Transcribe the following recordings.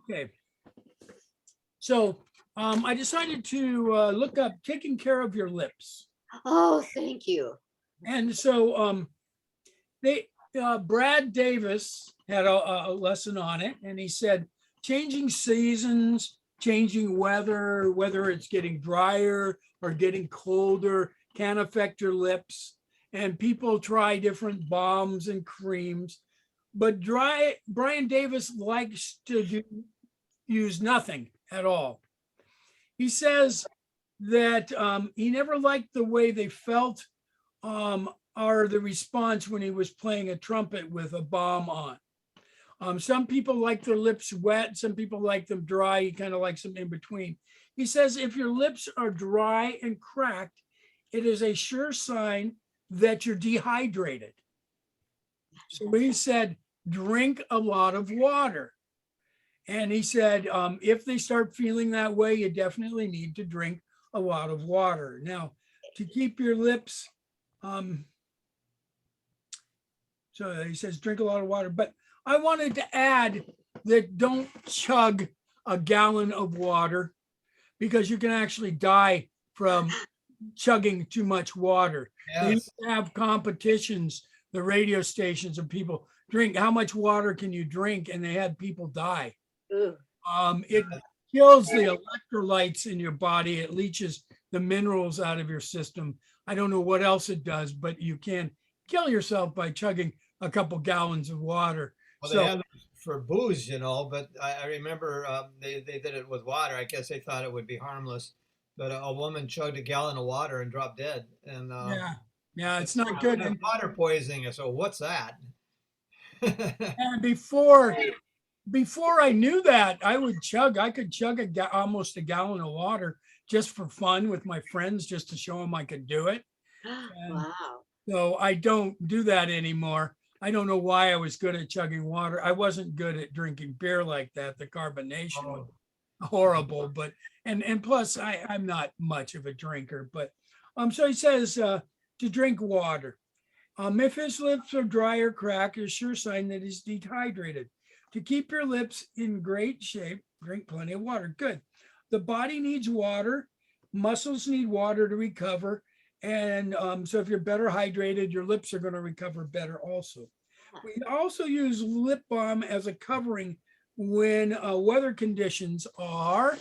Okay. So I decided to look up taking care of your lips. Oh, thank you. And so they Brad Davis had a lesson on it, and he said changing seasons, changing weather, whether it's getting drier or getting colder, can affect your lips. And people try different balms and creams, but Brian Davis likes to use nothing at all. He says that he never liked the way they felt or the response when he was playing a trumpet with a balm on. Some people like their lips wet, some people like them dry. He kind of likes them in between. He says if your lips are dry and cracked, it is a sure sign that you're dehydrated. So he said, drink a lot of water. And he said, if they start feeling that way, you definitely need to drink a lot of water. Now, to keep your lips, so he says, drink a lot of water. But I wanted to add that don't chug a gallon of water because you can actually die from chugging too much water. They used Yes. to have competitions, the radio stations, and people drink, how much water can you drink? And they had people die. Ooh. It kills the electrolytes in your body. It leaches the minerals out of your system. I don't know what else it does, but you can kill yourself by chugging a couple gallons of water. Well, So they have it for booze, but I remember they did it with water. I guess they thought it would be harmless, but a woman chugged a gallon of water and dropped dead. And yeah, it's not good. water poisoning. So what's that? And before I knew that, I could chug almost a gallon of water just for fun with my friends, just to show them I could do it. And Wow. so I don't do that anymore. I don't know why I was good at chugging water. I wasn't good at drinking beer like that. The carbonation was horrible, but and plus I'm not much of a drinker, but so he says to drink water. If his lips are dry or cracked, a sure sign that he's dehydrated. To keep your lips in great shape, drink plenty of water. Good. The body needs water. Muscles need water to recover. And so if you're better hydrated, your lips are going to recover better also. We also use lip balm as a covering when weather conditions are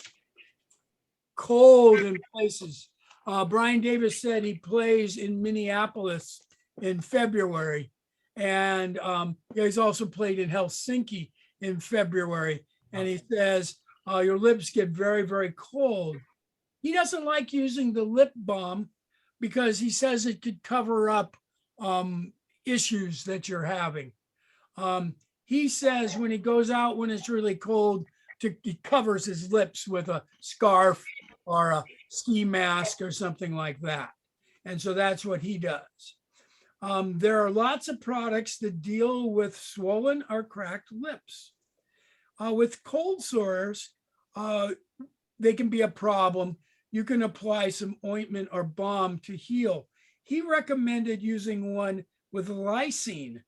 cold in places. Brian Davis said he plays in Minneapolis in February. And he's also played in Helsinki in February. And he says, your lips get very, very cold. He doesn't like using the lip balm because he says it could cover up issues that you're having. He says when he goes out when it's really cold, he covers his lips with a scarf or a ski mask or something like that. And so that's what he does. There are lots of products that deal with swollen or cracked lips. With cold sores, they can be a problem. You can apply some ointment or balm to heal. He recommended using one with lysine.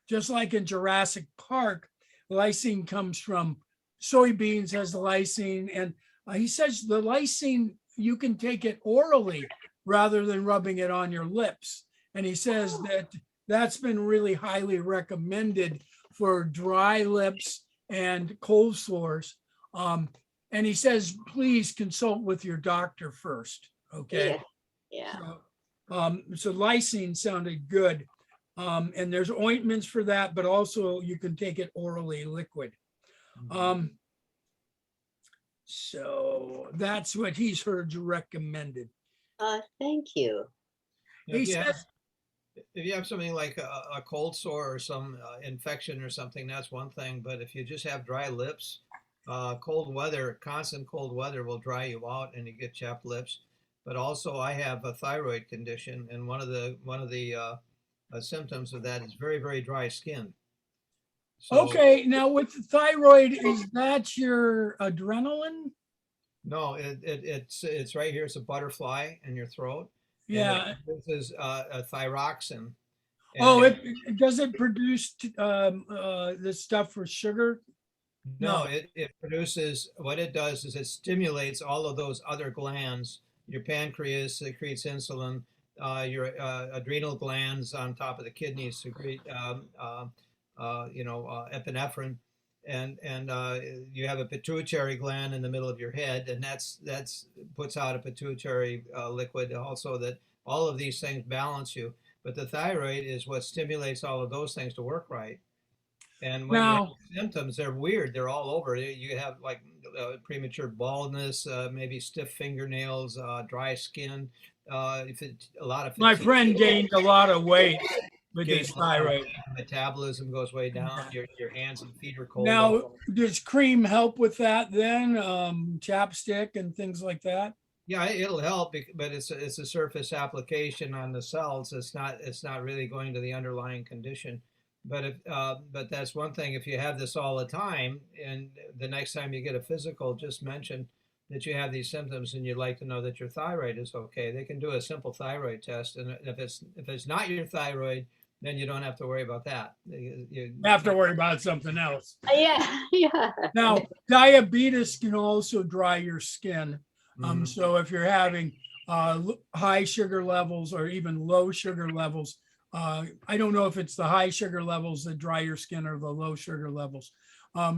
Just like in Jurassic Park, lysine comes from soybeans, has lysine. And he says the lysine, you can take it orally rather than rubbing it on your lips. And he says that that's been really highly recommended for dry lips and cold sores. And he says, please consult with your doctor first. Okay. Yeah. So lysine sounded good. And there's ointments for that, but also you can take it orally liquid. So that's what he's heard recommended. Thank you. He says, if you have something like a cold sore or some infection or something, that's one thing. But if you just have dry lips, constant cold weather will dry you out and you get chapped lips. But also, I have a thyroid condition, and one of the symptoms of that is very, very dry skin. So, okay, now with the thyroid, is that your adrenaline? No, it's right here. It's a butterfly in your throat. Yeah. This is a thyroxine. Oh, does it produce the stuff for sugar? No, No. it produces, what it does is it stimulates all of those other glands. Your pancreas secretes insulin, your adrenal glands on top of the kidneys secrete, epinephrine, and you have a pituitary gland in the middle of your head, and that's puts out a pituitary liquid also that all of these things balance you. But the thyroid is what stimulates all of those things to work right. And when you have Now, symptoms, they're weird. They're all over. You have like premature baldness, maybe stiff fingernails, dry skin, a lot of my fatigue, friend gained a lot of weight with gain his a lot of thyroid. weight, metabolism goes way down. Your hands and feet are cold. Now, does cream help with that then? Chapstick and things like that? Yeah, it'll help, but it's a surface application on the cells. It's not really going to the underlying condition. But that's one thing. If you have this all the time, and the next time you get a physical, just mention that you have these symptoms and you'd like to know that your thyroid is okay. They can do a simple thyroid test, and if it's not your thyroid, then you don't have to worry about that. Have to worry about something else. Yeah, yeah. Now, diabetes can also dry your skin. Mhm. So if you're having high sugar levels or even low sugar levels, I don't know if it's the high sugar levels that dry your skin or the low sugar levels.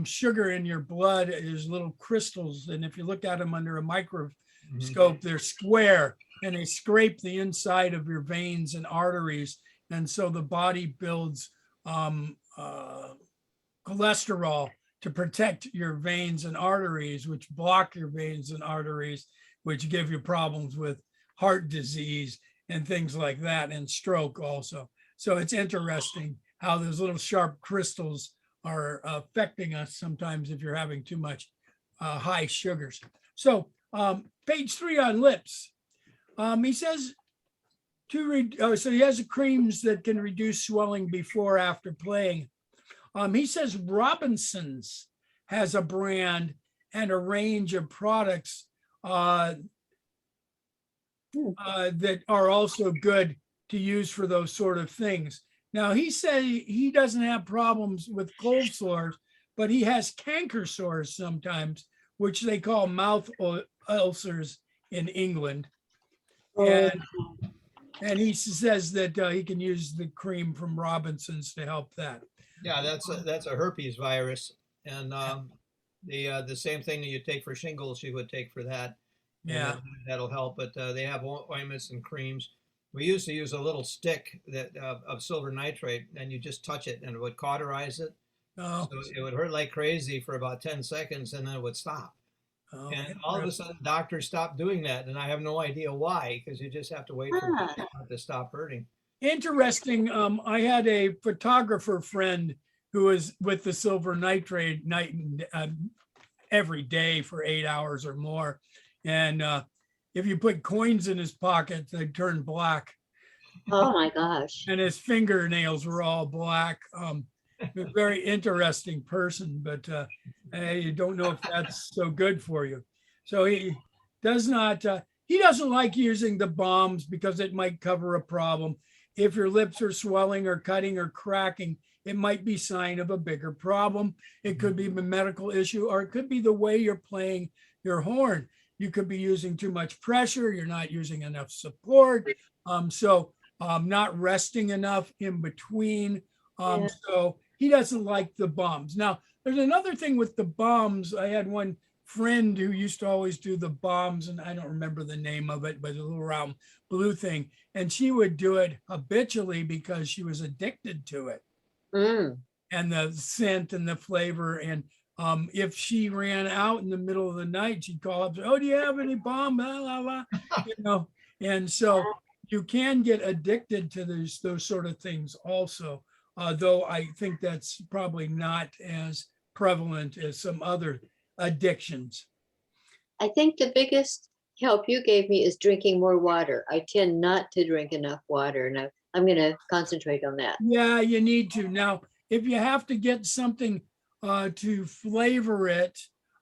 Sugar in your blood is little crystals, and if you look at them under a microscope, they're square and they scrape the inside of your veins and arteries, and so the body builds cholesterol to protect your veins and arteries, which block your veins and arteries, which give you problems with heart disease and things like that, and stroke also. So it's interesting how those little sharp crystals are affecting us sometimes if you're having too much high sugars. So page 3 on lips. He says so he has creams that can reduce swelling before after playing. He says Robinson's has a brand and a range of products that are also good to use for those sort of things. Now, he said he doesn't have problems with cold sores, but he has canker sores sometimes, which they call mouth ulcers in England. And he says that he can use the cream from Robinson's to help that. Yeah, that's a herpes virus, and the same thing that you take for shingles, you would take for that, and Yeah. that'll help. But they have ointments and creams. We used to use a little stick of silver nitrate, and you just touch it, and it would cauterize it. Oh, So it would hurt like crazy for about 10 seconds, and then it would stop. oh, And all of a sudden, doctors stopped doing that, and I have no idea why, because you just have to wait for Ah, it to stop hurting. interesting. I had a photographer friend who was with the silver nitrate every day for 8 hours or more. And if you put coins in his pocket, they turn black. oh my gosh. And his fingernails were all black. A very interesting person, but you don't know if that's so good for you. So he does not, he doesn't like using the balms because it might cover a problem. If your lips are swelling or cutting or cracking, it might be sign of a bigger problem. It could be a medical issue, or it could be the way you're playing your horn. You could be using too much pressure. You're not using enough support. Not resting enough in between. Yeah. So he doesn't like the bombs. Now, there's another thing with the bombs. I had one friend who used to always do the bombs, and I don't remember the name of it, but a little round blue thing. And she would do it habitually because she was addicted to it Mm. and the scent and the flavor. And if she ran out in the middle of the night, she'd call up, "Oh, do you have any bomb?" Blah, blah, blah. And so you can get addicted to those sort of things also. Though I think that's probably not as prevalent as some other addictions. I think the biggest help you gave me is drinking more water. I tend not to drink enough water, and I'm going to concentrate on that. Yeah, you need to. Now, if you have to get something to flavor it,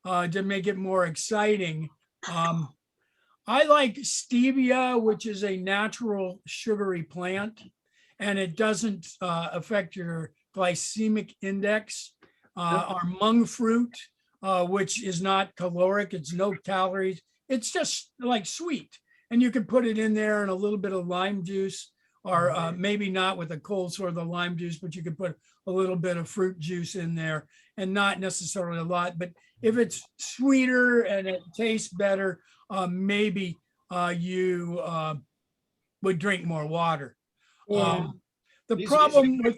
to make it more exciting, I like stevia, which is a natural sugary plant, and it doesn't affect your glycemic index. our monk fruit, which is not caloric. It's no calories. It's just like sweet. And you can put it in there and a little bit of lime juice, or maybe not with a cold sore of the lime juice, but you can put a little bit of fruit juice in there and not necessarily a lot. But if it's sweeter and it tastes better, maybe you would drink more water. Yeah. The These- problem with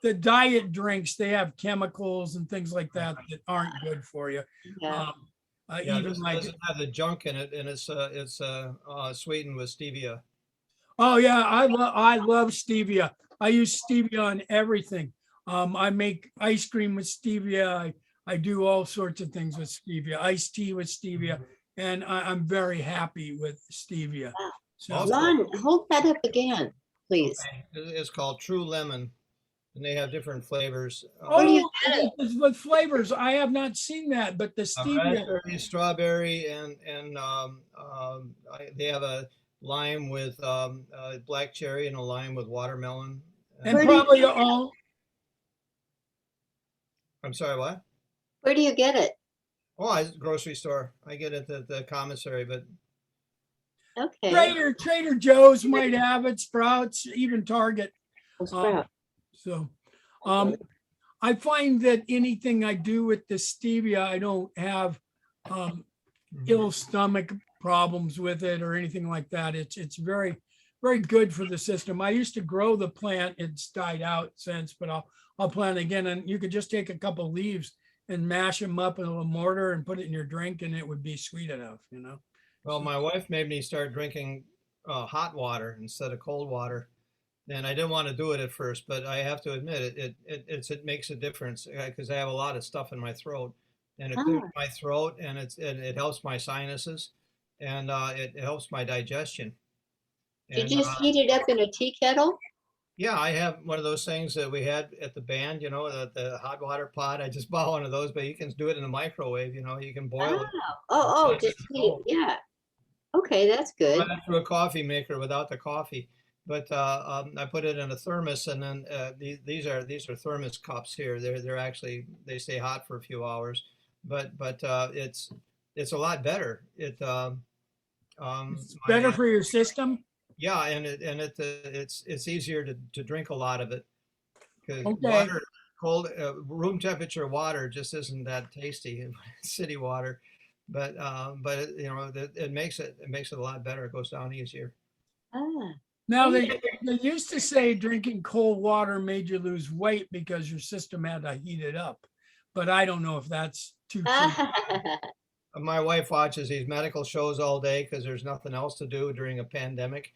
the diet drinks, they have chemicals and things like that that aren't good for you. Yeah. Yeah, Even this like, doesn't have the junk in it, and it's sweetened with stevia. oh yeah, I love stevia. I use stevia on everything. I make ice cream with stevia. I do all sorts of things with stevia, iced tea with stevia, and I'm very happy with stevia. So, Also- Ron, hold that up again, please. It's called True Lemon, and they have different flavors. Where do you oh, get it? with flavors, I have not seen that, but the stevia, Raspberry, strawberry, and they have a lime with black cherry and a lime with watermelon. and Where do you probably get it? all, I'm sorry, what? Where do you get it? Oh, grocery store. I get it at the commissary, but Okay. Trader Joe's might have it, Sprouts, even Target. Well, Sprout. So, I find that anything I do with the stevia, I don't have ill stomach problems with it or anything like that. It's very, very good for the system. I used to grow the plant. It's died out since, but I'll plant again. And you could just take a couple leaves and mash them up in a mortar and put it in your drink, and it would be sweet enough, you know. well, my wife made me start drinking hot water instead of cold water, and I didn't want to do it at first, but I have to admit it makes a difference because I have a lot of stuff in my throat, and it clears my throat, and it helps my sinuses, and it helps my digestion. Did And you just heat it up in a tea kettle? yeah, I have one of those things that we had at the band, you know, the hot water pot. I just bought one of those, but you can do it in the microwave, you know, you can boil it. Oh, just heat it. Yeah. Okay, that's good. Run it through a coffee maker without the coffee. But I put it in a thermos, and then these are thermos cups here. They're actually, they stay hot for a few hours, but it's a lot better. It's My, better for your system. yeah, and it's easier to drink a lot of it because Okay. cold room temperature water just isn't that tasty. City water, but you know, it makes it a lot better. It goes down easier. Ah, Now they used to say drinking cold water made you lose weight because your system had to heat it up, but I don't know if that's too true. My wife watches these medical shows all day because there's nothing else to do during a pandemic,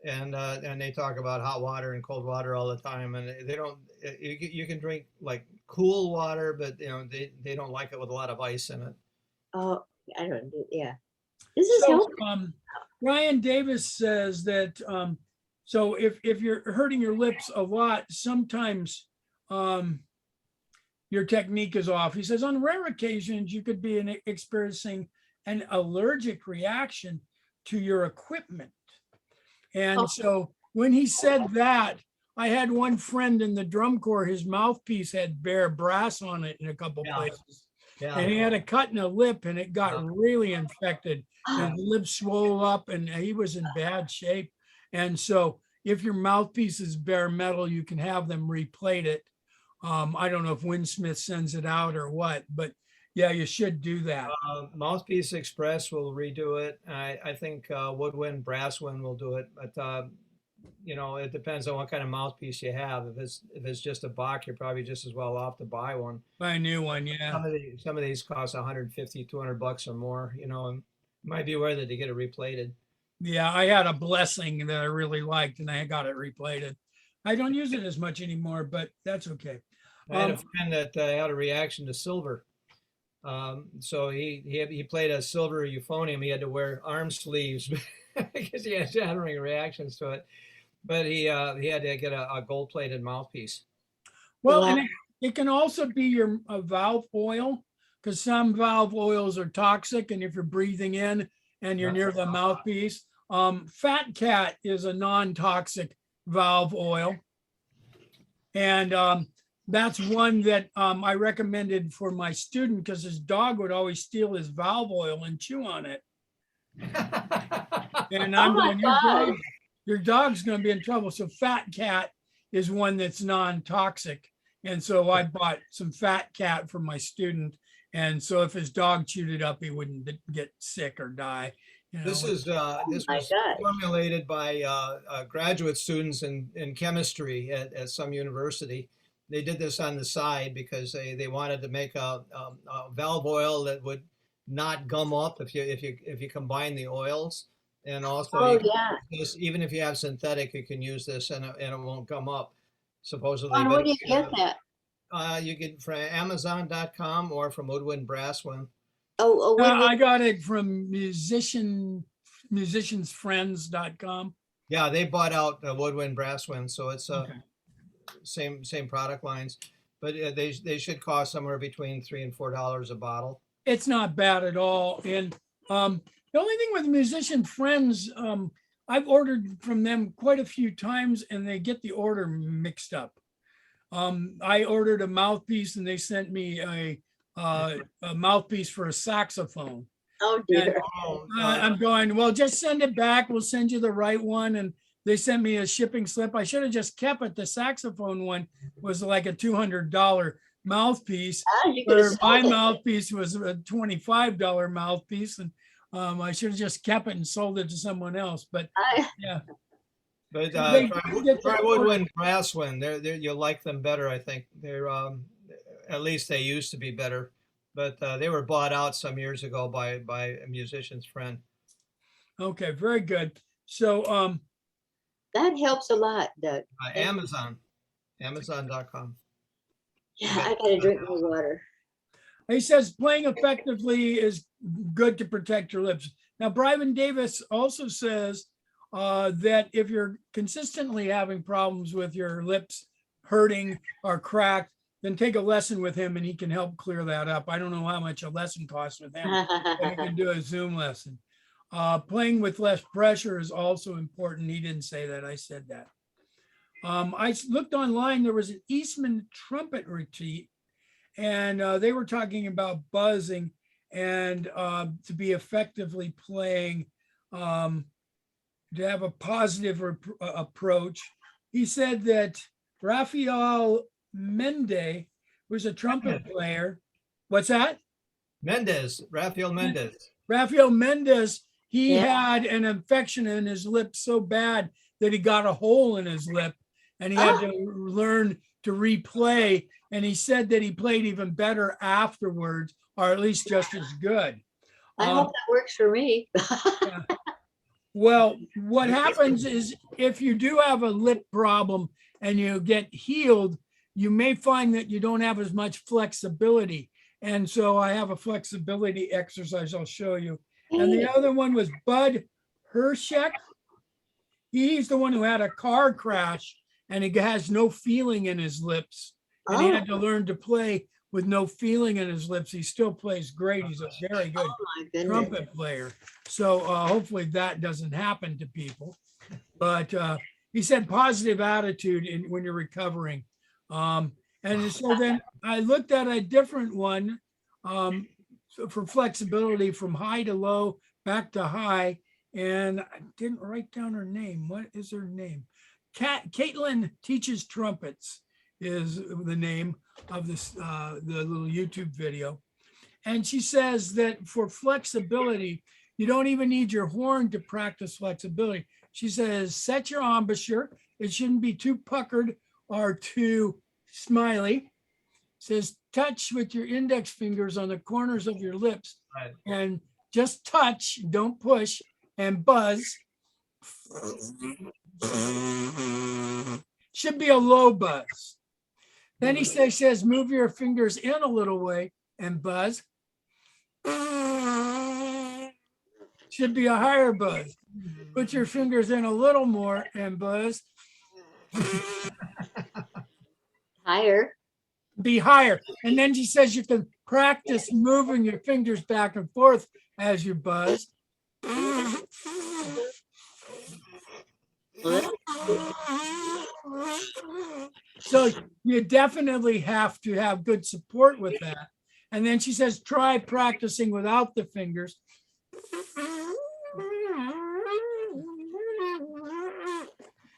and they talk about hot water and cold water all the time, and they don't. You can drink like cool water, but you know they don't like it with a lot of ice in it. Oh, I don't do. Yeah, this is So, helpful. Ryan Davis says that so if you're hurting your lips a lot, sometimes your technique is off. He says on rare occasions you could be experiencing an allergic reaction to your equipment. And so when he said that, I had one friend in the drum corps, his mouthpiece had bare brass on it in a couple places. Yeah. And he had a cut in a lip and it got really infected. His lip swole up and he was in bad shape. And so if your mouthpiece is bare metal, you can have them replate it. I don't know if Winsmith sends it out or what, but yeah, you should do that. Mouthpiece Express will redo it. I think Woodwind, Brasswind will do it, but you know, it depends on what kind of mouthpiece you have. If it's just a Bach, you're probably just as well off to buy one. Buy a new one, yeah. Some of these cost 150, $200 or more. You know, and it might be worth it to get it replated. Yeah, I had a Blessing that I really liked and I got it replated. I don't use it as much anymore, but that's okay. I had a friend that had a reaction to silver. So he played a silver euphonium. He had to wear arm sleeves because he had shattering reactions to it. But he had to get a gold-plated mouthpiece. Well, and it can also be your valve oil because some valve oils are toxic, and if you're breathing in and you're near the mouthpiece, Fat Cat is a non-toxic valve oil, and that's one that I recommended for my student because his dog would always steal his valve oil and chew on it. And I'm Oh my going, God. your dog's going to be in trouble. So Fat Cat is one that's non-toxic. And so I bought some Fat Cat for my student. And so if his dog chewed it up, he wouldn't get sick or die. You know, This is this my was gosh. formulated by graduate students in chemistry at some university. They did this on the side because they wanted to make a valve oil that would not gum up if you combine the oils, and also Oh you can yeah. use this, even if you have synthetic, you can use this and it won't gum up supposedly. Ron, But where do you get that? you get from Amazon.com or from Woodwind Brasswind. Oh, when I got it from musiciansfriends.com. Yeah, they bought out Woodwind Brasswind, so it's Okay. same product lines, but they should cost somewhere between $3 and $4 a bottle. It's not bad at all. And the only thing with musician friends, I've ordered from them quite a few times and they get the order mixed up. I ordered a mouthpiece and they sent me a mouthpiece for a saxophone. oh dear. I'm going, well, just send it back. We'll send you the right one. And they sent me a shipping slip. I should have just kept it. The saxophone one was like a $200 mouthpiece. You could have My sold it. mouthpiece was a $25 mouthpiece. And I should have just kept it and sold it to someone else. But yeah. But They get try the Woodwind Brasswind. You'll like them better. I think they're at least they used to be better, but they were bought out some years ago by a musician's friend. Okay, very good. So That helps a lot, Doug. Amazon.com. Yeah, I gotta drink more water. he says playing effectively is good to protect your lips. Now, Brian Davis also says that if you're consistently having problems with your lips hurting or cracked, then take a lesson with him and he can help clear that up. I don't know how much a lesson costs with him, but you can do a Zoom lesson. Playing with less pressure is also important. He didn't say that, I said that. I looked online, there was an Eastman trumpet retreat and they were talking about buzzing and to be effectively playing, to have a positive approach. He said that Rafael Mendez was a trumpet player. What's that? Rafael Mendez. Rafael Mendez, he Yeah. had an infection in his lip so bad that he got a hole in his lip and he had to learn to replay. And he said that he played even better afterwards, or at least just as good. I hope that works for me. Well, what happens is if you do have a lip problem and you get healed, you may find that you don't have as much flexibility. And so I have a flexibility exercise I'll show you. And the other one was Bud Hershek. He's the one who had a car crash and he has no feeling in his lips. And he had to learn to play with no feeling in his lips. He still plays great. He's a very good My goodness. trumpet player. So hopefully that doesn't happen to people. But he said positive attitude when you're recovering. And so then I looked at a different one for flexibility from high to low, back to high. And I didn't write down her name. What is her name? Caitlin Teaches Trumpets is the name of this the little YouTube video. And she says that for flexibility, you don't even need your horn to practice flexibility. She says, set your embouchure. It shouldn't be too puckered or too smiley. Says, touch with your index fingers on the corners of your lips. Right. And just touch, don't push, and buzz. Should be a low buzz. Then he says, move your fingers in a little way and buzz. Should be a higher buzz. Put your fingers in a little more and buzz. Higher. Be higher. And then she says you can practice moving your fingers back and forth as you buzz. Well, So you definitely have to have good support with that. And then she says, try practicing without the fingers.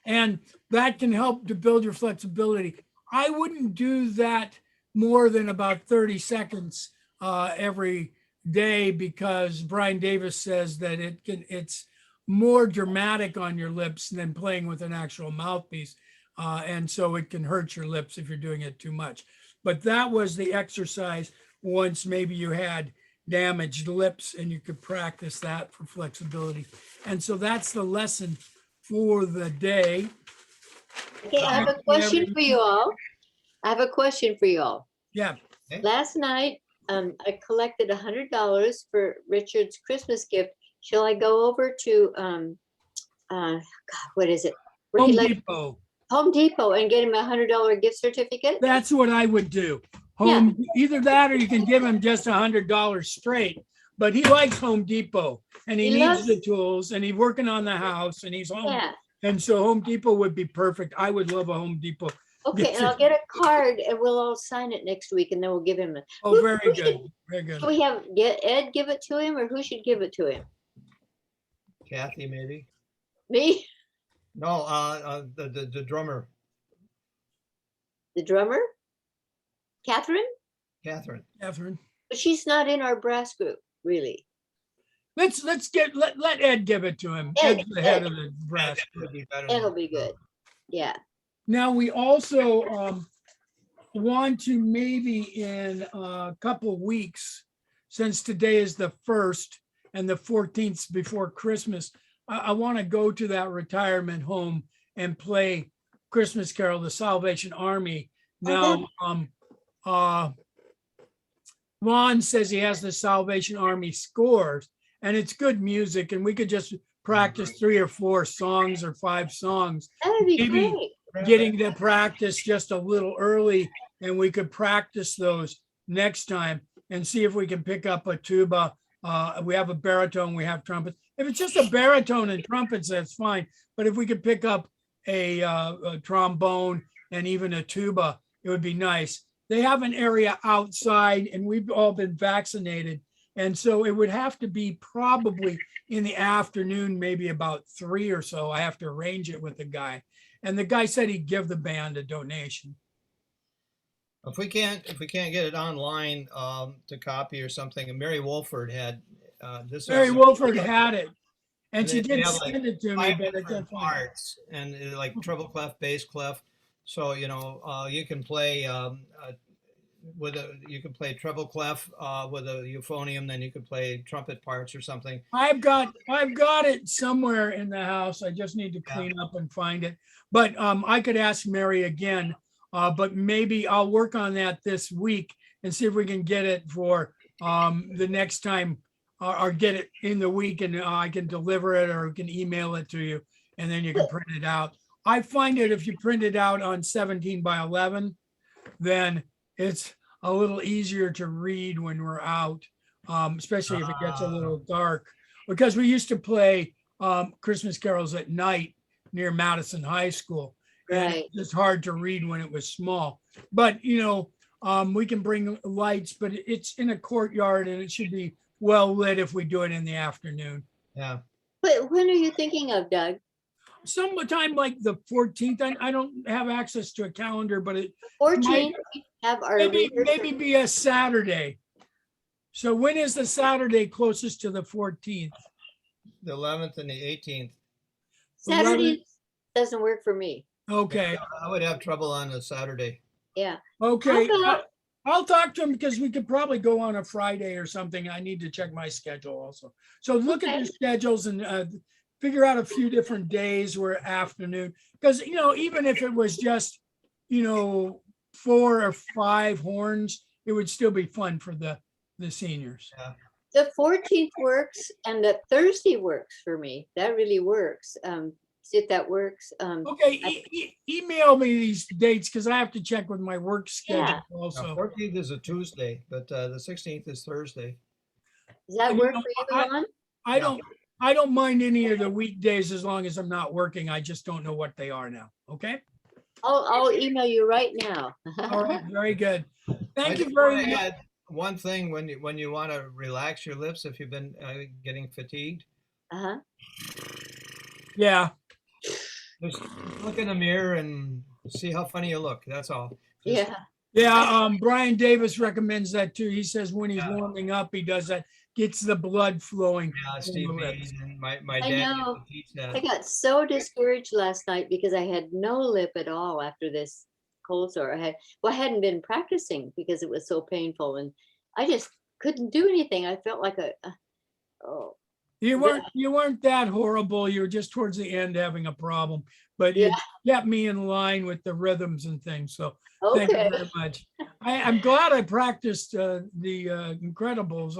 And that can help to build your flexibility. I wouldn't do that more than about 30 seconds every day, because Brian Davis says that it's more dramatic on your lips than playing with an actual mouthpiece. And so it can hurt your lips if you're doing it too much. But that was the exercise once maybe you had damaged lips, and you could practice that for flexibility. And so that's the lesson for the day. okay, I have a question for you all. I have a question for you all. Yeah. Last night, I collected $100 for Richard's Christmas gift. Shall I go over to, God, what is it? Where Home he likes- Depot. Home Depot and get him a $100 gift certificate? That's what I would do. Home, either that or you can give him just $100 straight. But he likes Home Depot, and he He needs loves- the tools, and he's working on the house, and he's home. Yeah, And so Home Depot would be perfect. I would love a Home Depot. okay, and I'll get a card and we'll all sign it next week and then we'll give him a. Oh, very who good. should- Very good. Should we have, Ed give it to him, or who should give it to him? Kathy, maybe? Me, No, the drummer, the drummer? Catherine? Catherine. Catherine. But she's not in our brass group, really. Let Ed give it to him. Ed, Ed's the head Ed. of the brass. That would be better It'll than- be good. Yeah. Now, we also want to maybe in a couple of weeks, since today is the 1st and the 14th before Christmas, I want to go to that retirement home and play Christmas Carol, the Salvation Army. Now, Ron says he has the Salvation Army scores, and it's good music, and we could just practice 3 or 4 songs or 5 songs, That would be Maybe- great. getting to practice just a little early, and we could practice those next time and see if we can pick up a tuba. We have a baritone, we have trumpets. If it's just a baritone and trumpets, that's fine. But if we could pick up a trombone and even a tuba, it would be nice. They have an area outside, and we've all been vaccinated. And so it would have to be probably in the afternoon, maybe about 3 or so. I have to arrange it with the guy. And the guy said he'd give the band a donation. If we can't get it online to copy or something, and Mary Wolford had this. Mary Wolford had it, and And she they did have, like, send it to me, 5 but it different didn't find it. parts, and like treble clef, bass clef. So you can play you can play treble clef with a euphonium, then you could play trumpet parts or something. I've got it somewhere in the house. I just need to clean up and find it. But I could ask Mary again. But maybe I'll work on that this week and see if we can get it for the next time, or get it in the week, and I can deliver it, or can email it to you, and then you can print it out. I find that if you print it out on 17 by 11, then it's a little easier to read when we're out, especially if it gets a little dark. Because we used to play Christmas carols at night near Madison High School. And Right. it's hard to read when it was small. But, we can bring lights, but it's in a courtyard, and it should be well lit if we do it in the afternoon. Yeah. But when are you thinking of, Doug? Sometime like the 14th. I don't have access to a calendar, but it 14th, we have our maybe rehearsal. be a Saturday. So when is the Saturday closest to the 14th? The 11th and the 18th. Saturday doesn't work for me. Okay, I would have trouble on a Saturday. Yeah. okay. How about- I'll talk to him, because we could probably go on a Friday or something. I need to check my schedule also. So look at Okay. your schedules and figure out a few different days where afternoon, because, even if it was just, 4 or 5 horns, it would still be fun for the seniors. The 14th works and the Thursday works for me. That really works. See if that works. Okay, email me these dates, because I have to check with my work schedule Yeah. Now, also. 14th is a Tuesday, but the 16th is Thursday. Does that you work know, for you, Lon? I don't, I don't mind any of the weekdays as long as I'm not working. I just don't know what they are now. Okay. I'll email you right now. All right. Very good. I Thank you just very want to much. add one thing when you want to relax your lips if you've been getting fatigued. Uh-huh. Yeah. Just look in the mirror and see how funny you look. That's all. Just, Yeah. Yeah. Brian Davis recommends that too. He says when he's Yeah. warming up, he does that, gets the blood flowing. yeah, from Steve the Bean lips. and my I dad know. used to teach I that. got so discouraged last night because I had no lip at all after this cold sore. I hadn't been practicing because it was so painful, and I just couldn't do anything. I felt like oh, You weren't that horrible. You were just towards the end having a problem, but yeah, you kept me in line with the rhythms and things. So thank you okay. very much. I'm glad I practiced the Incredibles.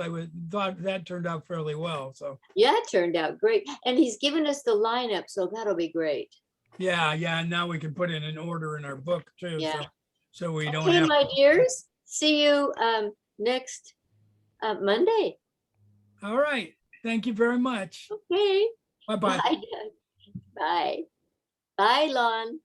Thought that turned out fairly well. So Yeah, it turned out great. And he's given us the lineup, so that'll be great. yeah. And now we can put it in order in our book too. Yeah. So we don't Okay, have. my dears. See you next Monday. All right. Thank you very much. Okay. Bye bye. Bye. Doug. Bye. Bye, Lon.